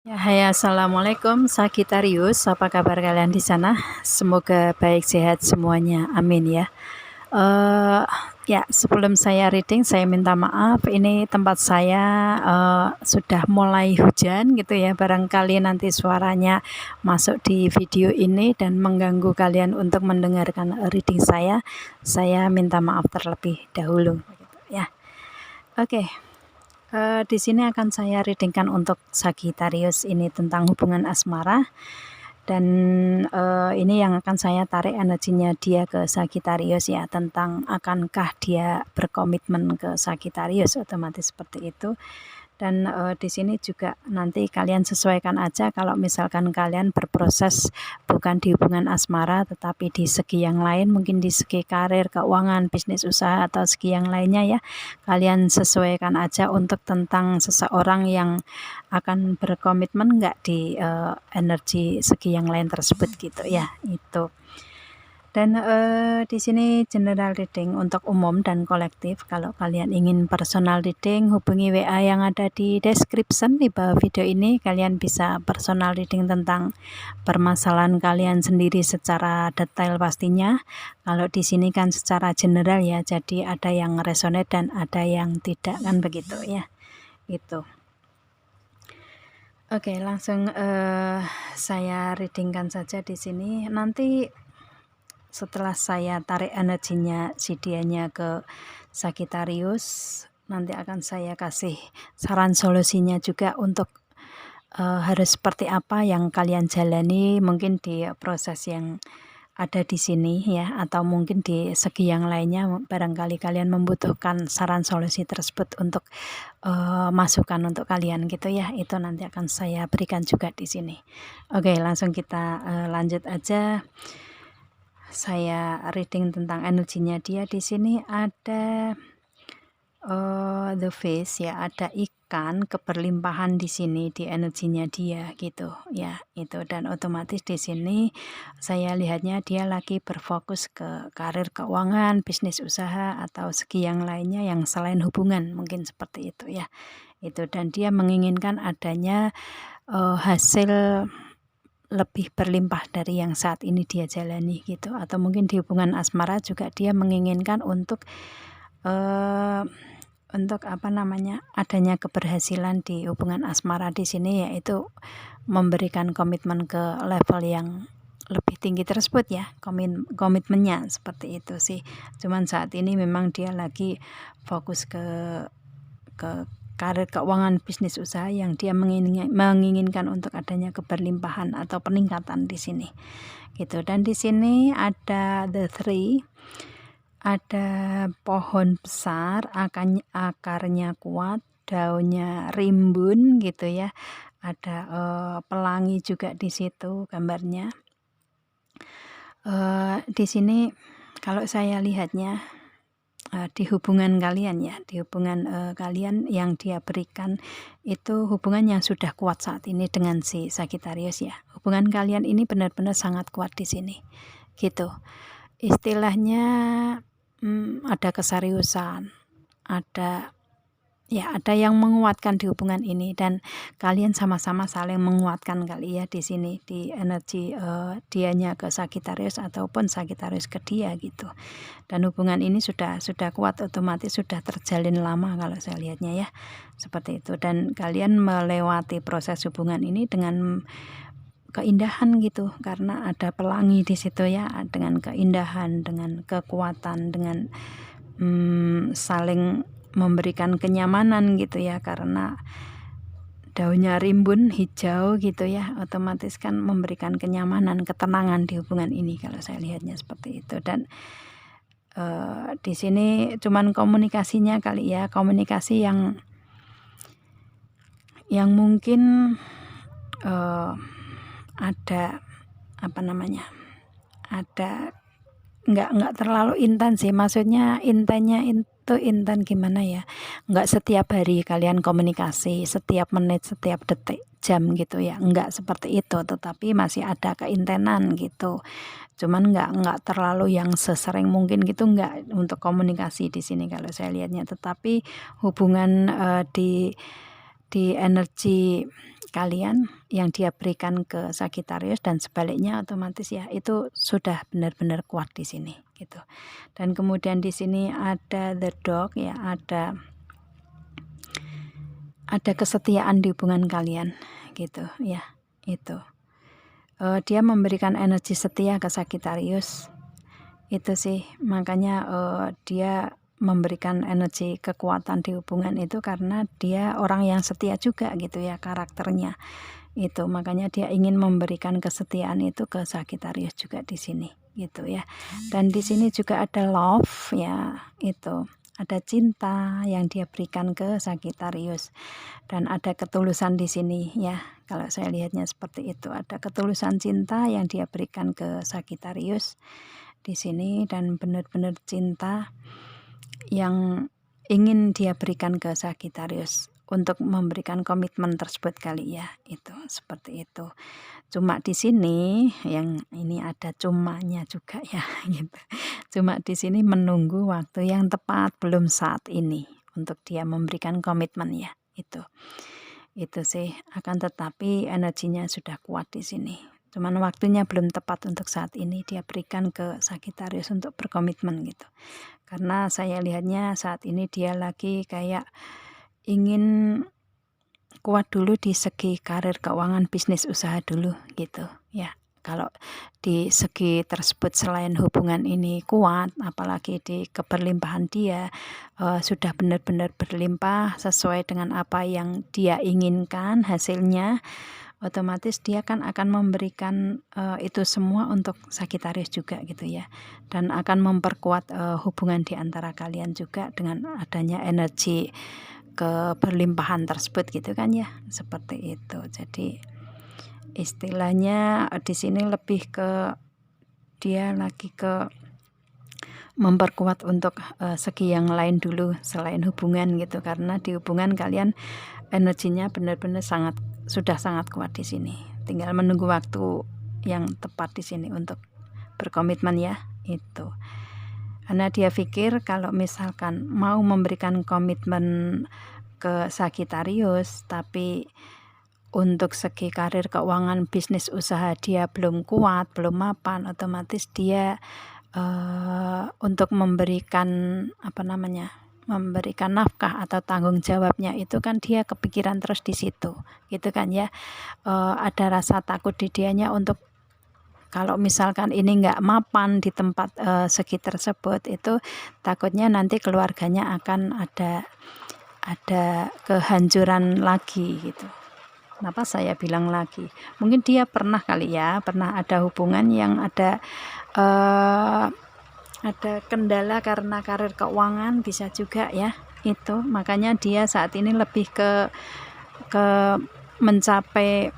Ya, hai assalamualaikum Sagitarius, apa kabar kalian di sana? Semoga baik sehat semuanya, amin ya. Ya sebelum saya reading saya minta maaf, ini tempat saya sudah mulai hujan gitu ya. Barangkali nanti suaranya masuk di video ini dan mengganggu kalian untuk mendengarkan reading saya. Saya minta maaf terlebih dahulu, gitu ya. Oke. Di sini akan saya readingkan untuk Sagitarius ini tentang hubungan asmara dan ini yang akan saya tarik energinya dia ke Sagitarius ya, tentang akankah dia berkomitmen ke Sagitarius, otomatis seperti itu. Dan di sini juga nanti kalian sesuaikan aja kalau misalkan kalian berproses bukan di hubungan asmara tetapi di segi yang lain, mungkin di segi karir, keuangan, bisnis usaha atau segi yang lainnya ya. Kalian sesuaikan aja untuk tentang seseorang yang akan berkomitmen enggak di energi segi yang lain tersebut gitu ya. Itu. Dan di sini general reading untuk umum dan kolektif. Kalau kalian ingin personal reading, hubungi WA yang ada di description di bawah video ini. Kalian bisa personal reading tentang permasalahan kalian sendiri secara detail pastinya. Kalau di sini kan secara general ya, jadi ada yang resonate dan ada yang tidak, kan begitu ya. Itu. Oke, langsung saya readingkan saja di sini. Nanti setelah saya tarik energinya si dianya ke Sagitarius, nanti akan saya kasih saran solusinya juga untuk harus seperti apa yang kalian jalani mungkin di proses yang ada di sini ya, atau mungkin di segi yang lainnya barangkali kalian membutuhkan saran solusi tersebut untuk masukan untuk kalian gitu ya. Itu nanti akan saya berikan juga di sini. Oke, langsung kita lanjut aja. Saya reading tentang energinya dia. Di sini ada the fish ya, ada ikan keberlimpahan di sini di energinya dia gitu ya. Itu, dan otomatis di sini saya lihatnya dia lagi berfokus ke karir, keuangan, bisnis usaha atau segi yang lainnya yang selain hubungan, mungkin seperti itu ya. Itu, dan dia menginginkan adanya hasil lebih berlimpah dari yang saat ini dia jalani gitu. Atau mungkin di hubungan asmara juga dia menginginkan untuk apa namanya, adanya keberhasilan di hubungan asmara di sini, yaitu memberikan komitmen ke level yang lebih tinggi tersebut ya, komitmennya seperti itu sih. Cuman saat ini memang dia lagi fokus ke karir, keuangan, bisnis usaha yang dia menginginkan untuk adanya keberlimpahan atau peningkatan di sini gitu. Dan di sini ada the three, ada pohon besar, akarnya kuat, daunnya rimbun gitu ya. Ada pelangi juga di situ gambarnya. Di sini kalau saya lihatnya di hubungan kalian ya, di hubungan kalian yang dia berikan itu hubungan yang sudah kuat saat ini dengan si Sagitarius ya. Hubungan kalian ini benar-benar sangat kuat di sini gitu. Istilahnya ada keseriusan, ada yang menguatkan di hubungan ini, dan kalian sama-sama saling menguatkan kali ya di sini, di energi dianya ke Sagitarius ataupun Sagitarius ke dia gitu. Dan hubungan ini sudah kuat, otomatis sudah terjalin lama kalau saya lihatnya ya, seperti itu. Dan kalian melewati proses hubungan ini dengan keindahan gitu, karena ada pelangi di situ ya, dengan keindahan, dengan kekuatan, dengan saling memberikan kenyamanan gitu ya, karena daunnya rimbun hijau gitu ya, otomatis kan memberikan kenyamanan, ketenangan di hubungan ini kalau saya lihatnya seperti itu. Dan di sini cuman komunikasinya kali ya, komunikasi yang mungkin ada apa namanya, ada nggak terlalu intens sih, maksudnya intennya itu inten gimana ya, nggak setiap hari kalian komunikasi, setiap menit, setiap detik, jam gitu ya, nggak seperti itu, tetapi masih ada keintenan gitu. Cuman nggak terlalu yang sesering mungkin gitu, nggak untuk komunikasi di sini kalau saya lihatnya. Tetapi hubungan di di energi kalian yang dia berikan ke Sagittarius dan sebaliknya, otomatis ya itu sudah benar-benar kuat di sini gitu. Dan kemudian di sini ada the dog ya, ada kesetiaan di hubungan kalian gitu ya. Itu dia memberikan energi setia ke Sagittarius itu sih, makanya dia memberikan energi kekuatan di hubungan itu karena dia orang yang setia juga gitu ya karakternya. Itu makanya dia ingin memberikan kesetiaan itu ke Sagittarius juga di sini gitu ya. Dan di sini juga ada love ya, itu ada cinta yang dia berikan ke Sagittarius dan ada ketulusan di sini ya. Kalau saya lihatnya seperti itu, ada ketulusan cinta yang dia berikan ke Sagittarius di sini dan benar-benar cinta yang ingin dia berikan ke Sagittarius untuk memberikan komitmen tersebut kali ya, itu seperti itu. Cuma di sini yang ini ada cumanya juga ya gitu. Cuma di sini menunggu waktu yang tepat, belum saat ini untuk dia memberikan komitmen ya, itu sih. Akan tetapi energinya sudah kuat di sini. Cuman waktunya belum tepat untuk saat ini dia berikan ke Sagittarius untuk berkomitmen gitu. Karena saya lihatnya saat ini dia lagi kayak ingin kuat dulu di segi karir, keuangan, bisnis, usaha dulu gitu ya. Kalau di segi tersebut selain hubungan ini kuat, apalagi di keberlimpahan dia sudah benar-benar berlimpah sesuai dengan apa yang dia inginkan hasilnya, otomatis dia kan akan memberikan itu semua untuk Sagittarius juga gitu ya, dan akan memperkuat hubungan di antara kalian juga dengan adanya energi keberlimpahan tersebut gitu kan ya, seperti itu. Jadi istilahnya di sini lebih ke dia lagi ke memperkuat untuk segi yang lain dulu selain hubungan gitu, karena di hubungan kalian energinya benar-benar sudah sangat kuat di sini. Tinggal menunggu waktu yang tepat di sini untuk berkomitmen ya, itu. Karena dia pikir kalau misalkan mau memberikan komitmen ke Sagittarius tapi untuk segi karir, keuangan, bisnis, usaha dia belum kuat, belum mapan, otomatis dia untuk memberikan memberikan nafkah atau tanggung jawabnya itu kan dia kepikiran terus di situ gitu kan ya. Ada rasa takut di dianya untuk kalau misalkan ini nggak mapan di tempat segi tersebut, itu takutnya nanti keluarganya akan ada kehancuran lagi gitu. Kenapa saya bilang lagi? Mungkin dia pernah kali ya, pernah ada hubungan yang ada kendala karena karir keuangan, bisa juga ya. Itu makanya dia saat ini lebih ke mencapai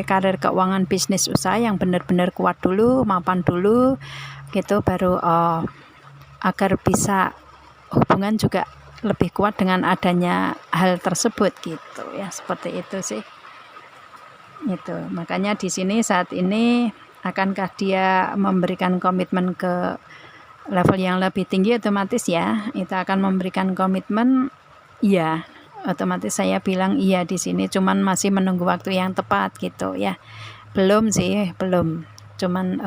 karir keuangan, bisnis, usaha yang benar-benar kuat dulu, mapan dulu gitu, baru agar bisa hubungan juga lebih kuat dengan adanya hal tersebut gitu ya, seperti itu sih. Itu makanya di sini saat ini akankah dia memberikan komitmen ke level yang lebih tinggi, otomatis ya itu akan memberikan komitmen ya, otomatis saya bilang iya di sini, cuman masih menunggu waktu yang tepat gitu ya. Belum sih, belum. Cuman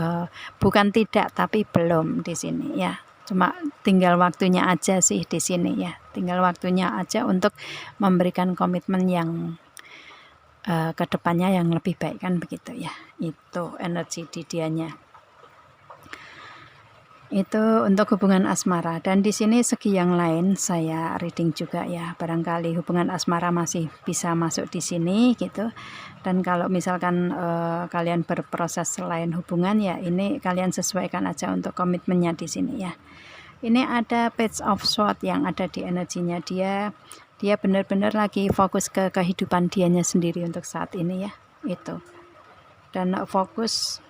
bukan tidak tapi belum di sini ya. Cuma tinggal waktunya aja sih di sini ya. Tinggal waktunya aja untuk memberikan komitmen yang ke depannya yang lebih baik kan begitu ya. Itu energi di dianya. Itu untuk hubungan asmara. Dan di sini segi yang lain saya reading juga ya, barangkali hubungan asmara masih bisa masuk di sini gitu. Dan kalau misalkan kalian berproses selain hubungan ya, ini kalian sesuaikan aja untuk komitmennya di sini ya. Ini ada Page of Swords yang ada di energinya dia benar-benar lagi fokus ke kehidupan dianya sendiri untuk saat ini ya, itu. Dan fokus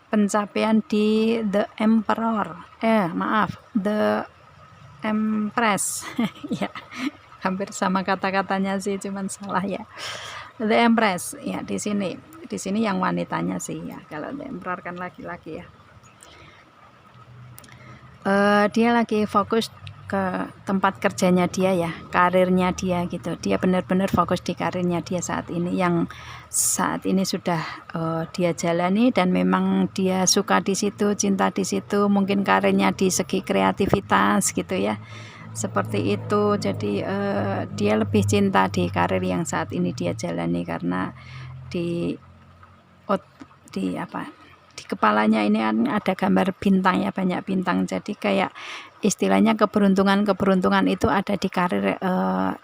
pencapaian di The Emperor, The Empress ya, hampir sama kata-katanya sih, cuman salah ya. The Empress ya, di sini yang wanitanya sih ya, kalau The Emperor kan laki-laki ya. Dia lagi fokus ke tempat kerjanya dia ya, karirnya dia gitu. Dia benar-benar fokus di karirnya dia saat ini, yang saat ini sudah dia jalani, dan memang dia suka di situ, cinta di situ. Mungkin karirnya di segi kreativitas gitu ya, seperti itu. Jadi dia lebih cinta di karir yang saat ini dia jalani, karena di di kepalanya ini ada gambar bintang ya, banyak bintang. Jadi kayak istilahnya keberuntungan itu ada di karir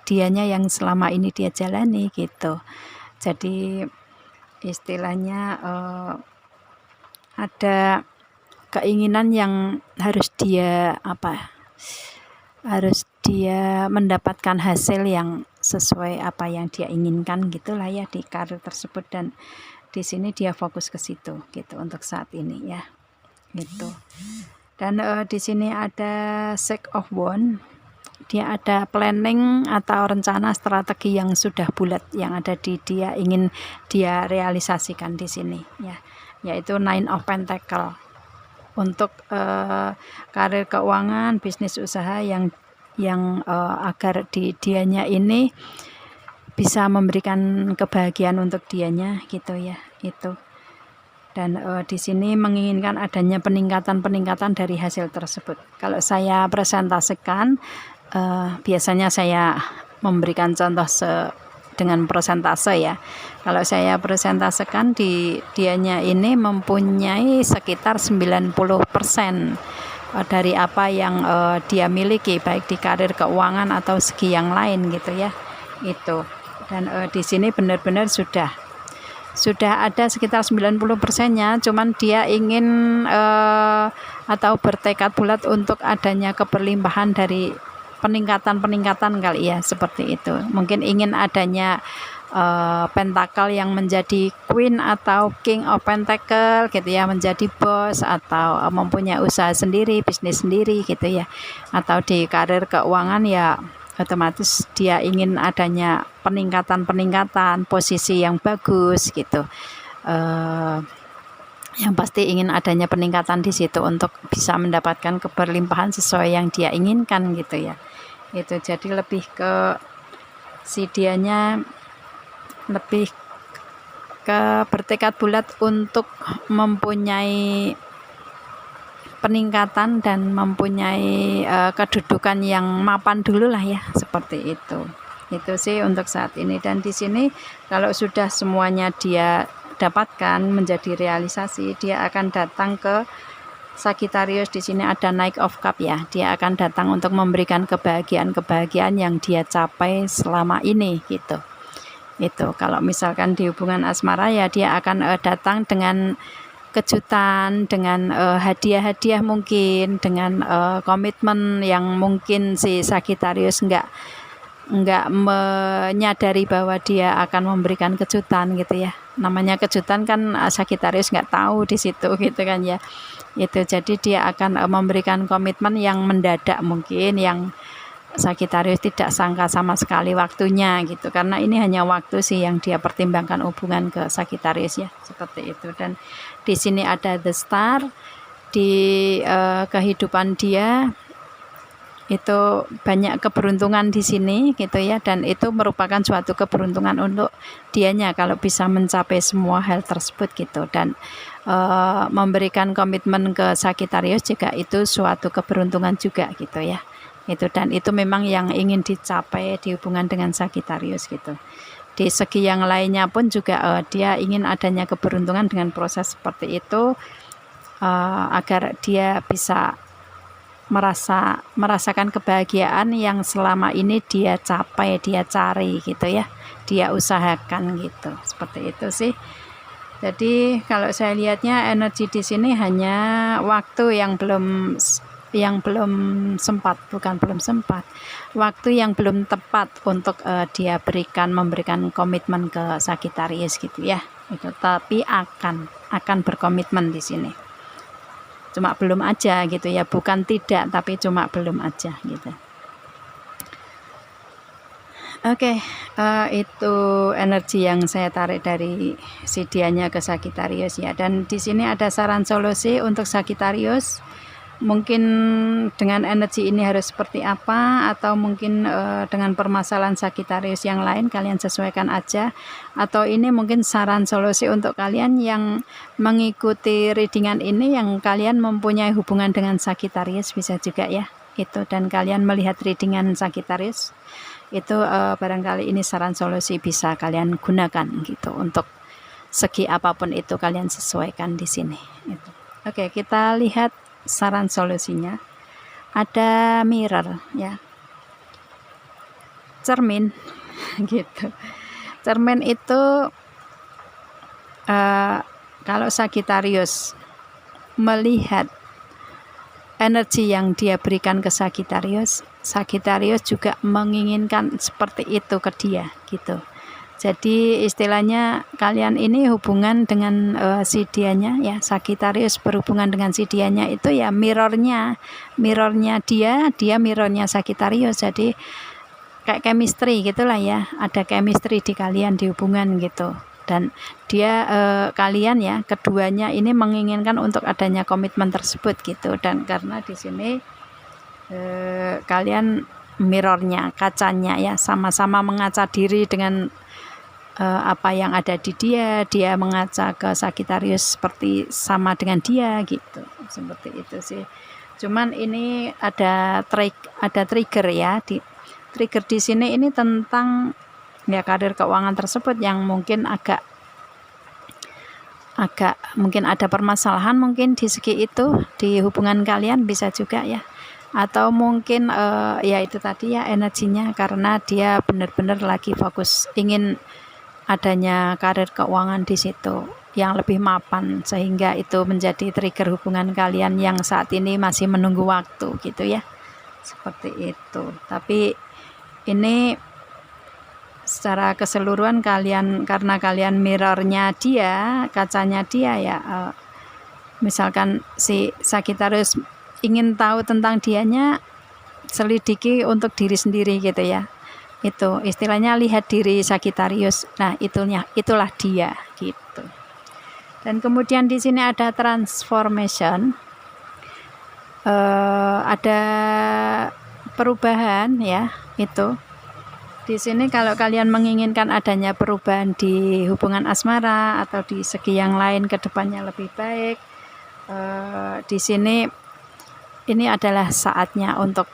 dianya yang selama ini dia jalani gitu. Jadi istilahnya ada keinginan yang harus dia mendapatkan hasil yang sesuai apa yang dia inginkan gitulah ya di karir tersebut. Dan di sini dia fokus ke situ gitu untuk saat ini ya gitu. Dan di sini ada Six of Wands. Dia ada planning atau rencana strategi yang sudah bulat yang ada di dia, ingin dia realisasikan di sini ya, yaitu Nine of Pentacles untuk karir keuangan, bisnis usaha yang agar dianya ini bisa memberikan kebahagiaan untuk dianya gitu ya itu. Dan di sini menginginkan adanya peningkatan dari hasil tersebut. Kalau saya presentasikan, biasanya saya memberikan contoh dengan persentase ya. Kalau saya presentasikan dianya ini mempunyai sekitar 90% dari apa yang dia miliki, baik di karir keuangan atau segi yang lain gitu ya itu. Dan di sini benar-benar sudah ada sekitar 90%-nya, cuman dia ingin atau bertekad bulat untuk adanya keberlimpahan dari peningkatan kali ya, seperti itu. Mungkin ingin adanya pentakel yang menjadi queen atau king of pentacle gitu ya, menjadi bos atau mempunyai usaha sendiri, bisnis sendiri gitu ya. Atau di karir keuangan ya otomatis dia ingin adanya peningkatan posisi yang bagus gitu. Yang pasti ingin adanya peningkatan di situ untuk bisa mendapatkan keberlimpahan sesuai yang dia inginkan gitu ya. Itu jadi lebih ke si dianya lebih ke bertekad bulat untuk mempunyai peningkatan dan mempunyai kedudukan yang mapan dulu lah ya, seperti itu. Itu sih untuk saat ini. Dan di sini kalau sudah semuanya dia dapatkan menjadi realisasi, dia akan datang ke Sagittarius. Di sini ada Knight of Cup ya. Dia akan datang untuk memberikan kebahagiaan yang dia capai selama ini gitu. Itu kalau misalkan di hubungan asmara ya, dia akan datang dengan kejutan, dengan hadiah-hadiah mungkin, dengan komitmen yang mungkin si Sagittarius enggak menyadari bahwa dia akan memberikan kejutan gitu ya. Namanya kejutan kan Sagittarius enggak tahu di situ gitu kan ya. Itu jadi dia akan memberikan komitmen yang mendadak, mungkin yang Sagittarius tidak sangka sama sekali waktunya gitu, karena ini hanya waktu sih yang dia pertimbangkan hubungan ke Sagittarius ya, seperti itu. Dan di sini ada The Star di kehidupan dia, itu banyak keberuntungan di sini gitu ya, dan itu merupakan suatu keberuntungan untuk dianya kalau bisa mencapai semua hal tersebut gitu. Dan memberikan komitmen ke Sagittarius juga itu suatu keberuntungan juga gitu ya. Itu, dan itu memang yang ingin dicapai di hubungan dengan Sagittarius gitu. Di segi yang lainnya pun juga dia ingin adanya keberuntungan dengan proses seperti itu, agar dia bisa merasakan kebahagiaan yang selama ini dia capai, dia cari gitu ya, dia usahakan gitu. Seperti itu sih. Jadi kalau saya lihatnya energi di sini hanya waktu yang belum sempat, waktu yang belum tepat untuk dia memberikan komitmen ke Sagittarius gitu ya. Itu, tapi akan berkomitmen di sini. Cuma belum aja gitu ya, bukan tidak, tapi cuma belum aja gitu. Oke, itu energi yang saya tarik dari si dianya ke Sagittarius ya. Dan di sini ada saran solusi untuk Sagittarius. mungkin dengan energi ini harus seperti apa, atau mungkin dengan permasalahan Sagittarius yang lain kalian sesuaikan aja, atau ini mungkin saran solusi untuk kalian yang mengikuti readingan ini yang kalian mempunyai hubungan dengan Sagittarius, bisa juga ya itu, dan kalian melihat readingan Sagittarius itu barangkali ini saran solusi bisa kalian gunakan gitu untuk segi apapun itu, kalian sesuaikan di sini gitu. Oke, kita lihat saran solusinya. Ada mirror ya, cermin gitu. Cermin itu kalau Sagittarius melihat energi yang dia berikan ke Sagittarius, Sagittarius juga menginginkan seperti itu ke dia gitu. Jadi istilahnya kalian ini hubungan dengan si dianya ya, Sagittarius berhubungan dengan si dianya itu ya mirrornya dia mirrornya Sagittarius. Jadi kayak chemistry gitulah ya, ada chemistry di kalian di hubungan gitu. Dan dia kalian ya keduanya ini menginginkan untuk adanya komitmen tersebut gitu. Dan karena di sini kalian mirrornya, kacanya ya, sama-sama mengaca diri dengan apa yang ada di dia mengaca ke Sagittarius seperti sama dengan dia gitu, seperti itu sih. Cuman ini ada trigger ya, trigger di sini ini tentang ya karir keuangan tersebut yang mungkin agak mungkin ada permasalahan mungkin di segi itu di hubungan kalian, bisa juga ya, atau mungkin ya itu tadi ya energinya karena dia benar-benar lagi fokus ingin adanya karir keuangan di situ yang lebih mapan, sehingga itu menjadi trigger hubungan kalian yang saat ini masih menunggu waktu gitu ya, seperti itu. Tapi ini secara keseluruhan kalian, karena kalian mirrornya dia, kacanya dia ya, misalkan si Sagittarius ingin tahu tentang dianya, selidiki untuk diri sendiri gitu ya. Itu istilahnya lihat diri Sagittarius. Nah, itulah dia gitu. Dan kemudian di sini ada transformation, ada perubahan ya itu. Di sini kalau kalian menginginkan adanya perubahan di hubungan asmara atau di segi yang lain ke depannya lebih baik, di sini ini adalah saatnya untuk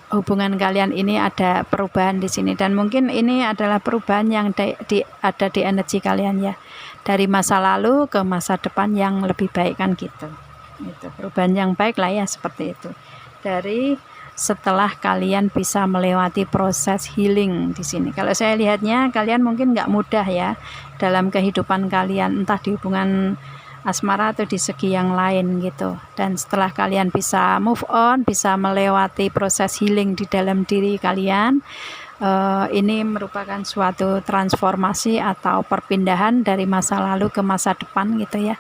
hubungan kalian ini ada perubahan di sini. Dan mungkin ini adalah perubahan yang ada di energi kalian ya, dari masa lalu ke masa depan yang lebih baik kan gitu. Itu perubahan yang baik lah ya, seperti itu. Dari setelah kalian bisa melewati proses healing di sini. Kalau saya lihatnya kalian mungkin nggak mudah ya dalam kehidupan kalian, entah di hubungan asmara atau di segi yang lain gitu. Dan setelah kalian bisa move on, bisa melewati proses healing di dalam diri kalian, ini merupakan suatu transformasi atau perpindahan dari masa lalu ke masa depan gitu ya,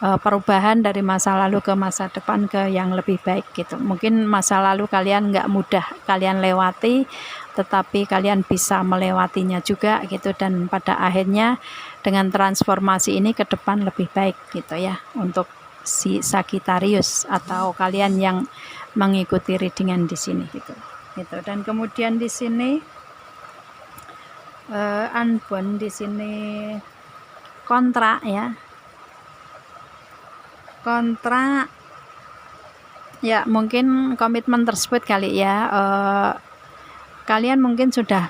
perubahan dari masa lalu ke masa depan ke yang lebih baik gitu. Mungkin masa lalu kalian nggak mudah kalian lewati, tetapi kalian bisa melewatinya juga gitu, dan pada akhirnya dengan transformasi ini ke depan lebih baik gitu ya untuk si Sagittarius atau kalian yang mengikuti readingan di sini gitu. Dan kemudian di sini unbound, di sini kontrak ya, kontrak ya, mungkin komitmen tersebut kali ya, kalian mungkin sudah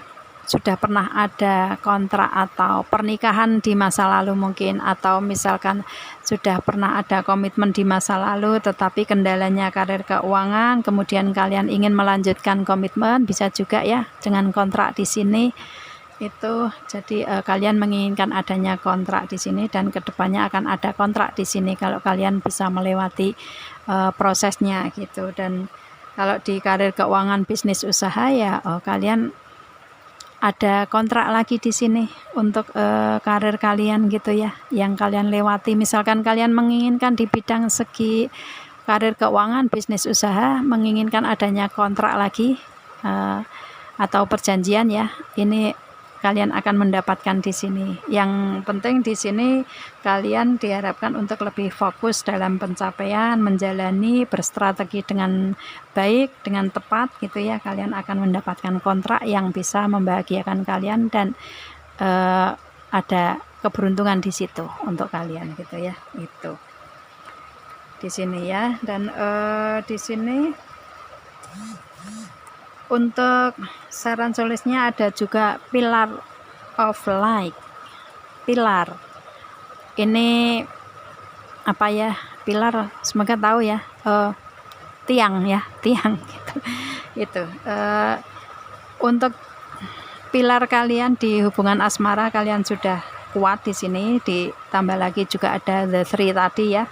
pernah ada kontrak atau pernikahan di masa lalu mungkin, atau misalkan sudah pernah ada komitmen di masa lalu tetapi kendalanya karir keuangan, kemudian kalian ingin melanjutkan komitmen, bisa juga ya dengan kontrak di sini itu. Jadi kalian menginginkan adanya kontrak di sini, dan kedepannya akan ada kontrak di sini kalau kalian bisa melewati prosesnya gitu. Dan kalau di karir keuangan bisnis usaha ya, kalian ada kontrak lagi di sini untuk karir kalian gitu ya, yang kalian lewati. Misalkan kalian menginginkan di bidang segi karir keuangan bisnis usaha, menginginkan adanya kontrak lagi atau perjanjian ya, ini kalian akan mendapatkan di sini. Yang penting di sini kalian diharapkan untuk lebih fokus dalam pencapaian, menjalani, berstrategi dengan baik, dengan tepat gitu ya. Kalian akan mendapatkan kontrak yang bisa membahagiakan kalian dan ada keberuntungan di situ untuk kalian gitu ya. Itu di sini ya. Dan di sini untuk saran solusinya ada juga pillar of light. Pilar ini apa ya, pilar semoga tahu ya, tiang ya, tiang gitu. Itu untuk pilar kalian di hubungan asmara kalian sudah kuat di sini, ditambah lagi juga ada the three tadi ya.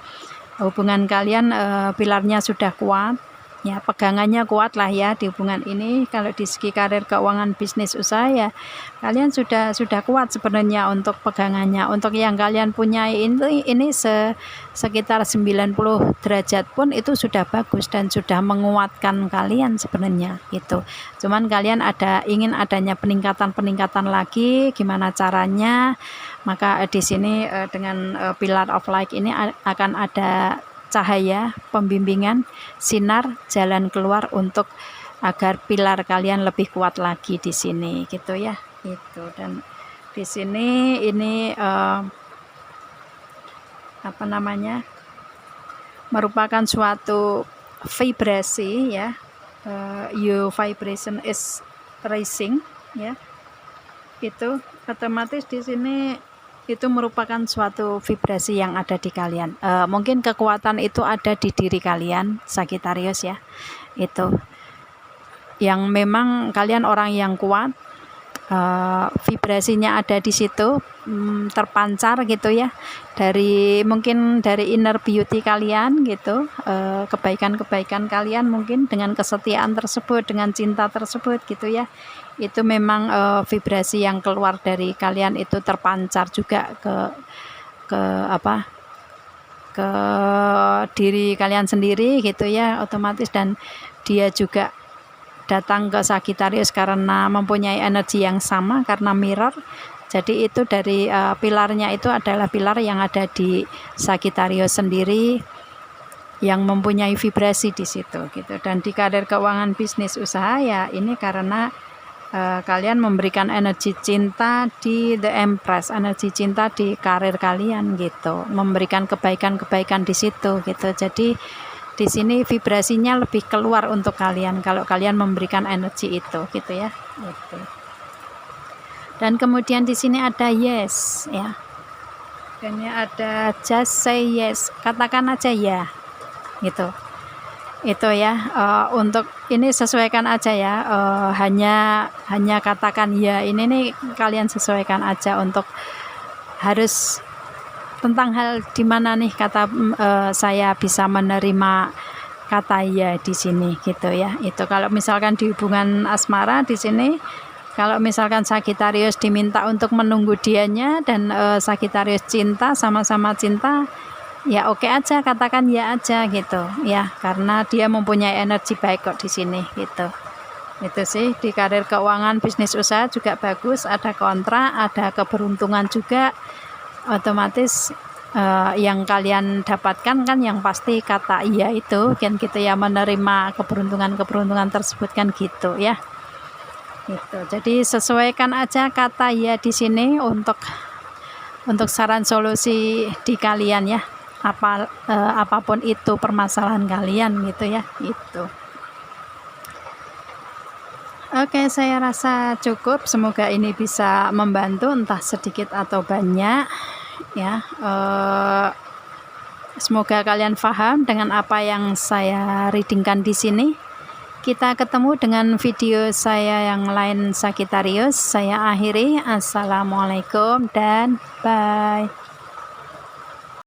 Hubungan kalian pilarnya sudah kuat ya, pegangannya kuat lah ya di hubungan ini. Kalau di segi karir, keuangan, bisnis, usaha ya kalian sudah kuat sebenarnya untuk pegangannya. Untuk yang kalian punya ini sekitar 90 derajat pun itu sudah bagus dan sudah menguatkan kalian sebenarnya gitu. Cuman kalian ingin adanya peningkatan lagi, gimana caranya? Maka di sini dengan pillar of light ini akan ada cahaya, pembimbingan, sinar, jalan keluar untuk agar pilar kalian lebih kuat lagi di sini gitu ya. Itu. Dan di sini ini apa namanya, merupakan suatu vibrasi ya. Your vibration is rising ya. Itu otomatis di sini itu merupakan suatu vibrasi yang ada di kalian. Mungkin kekuatan itu ada di diri kalian, Sagittarius ya. Itu yang memang kalian orang yang kuat, vibrasinya ada di situ, terpancar gitu ya, mungkin dari inner beauty kalian gitu, kebaikan-kebaikan kalian mungkin dengan kesetiaan tersebut, dengan cinta tersebut gitu ya. Itu memang vibrasi yang keluar dari kalian itu terpancar juga ke diri kalian sendiri gitu ya, otomatis. Dan dia juga datang ke Sagittarius karena mempunyai energi yang sama, karena mirror. Jadi itu dari pilarnya itu adalah pilar yang ada di Sagittarius sendiri yang mempunyai vibrasi di situ gitu. Dan di karir, keuangan, bisnis, usaha ya ini karena kalian memberikan energi cinta di The Empress, energi cinta di karir kalian gitu, memberikan kebaikan-kebaikan di situ gitu. Jadi di sini vibrasinya lebih keluar untuk kalian kalau kalian memberikan energi itu gitu ya. Gitu. Dan kemudian di sini ada yes ya. Ini ada just say yes, katakan aja ya gitu. Itu ya, untuk ini sesuaikan aja ya, hanya katakan ya, ini nih kalian sesuaikan aja untuk harus tentang hal di mana nih kata saya bisa menerima kata ya di sini gitu ya. Itu kalau misalkan di hubungan asmara di sini, kalau misalkan Sagittarius diminta untuk menunggu dianya dan Sagittarius cinta, sama-sama cinta, ya oke aja, katakan ya aja gitu ya, karena dia mempunyai energi baik kok di sini gitu. Itu sih. Di karir, keuangan, bisnis, usaha juga bagus, ada kontrak, ada keberuntungan juga. Otomatis yang kalian dapatkan kan yang pasti kata iya itu kan gitu ya, menerima keberuntungan tersebut kan gitu ya. Gitu. Jadi sesuaikan aja kata ya di sini untuk saran solusi di kalian ya. Apapun itu permasalahan kalian gitu ya. Itu. Oke, saya rasa cukup. Semoga ini bisa membantu entah sedikit atau banyak ya. Semoga kalian paham dengan apa yang saya readingkan di sini. Kita ketemu dengan video saya yang lain, Sagittarius. Saya akhiri. Assalamualaikum dan bye.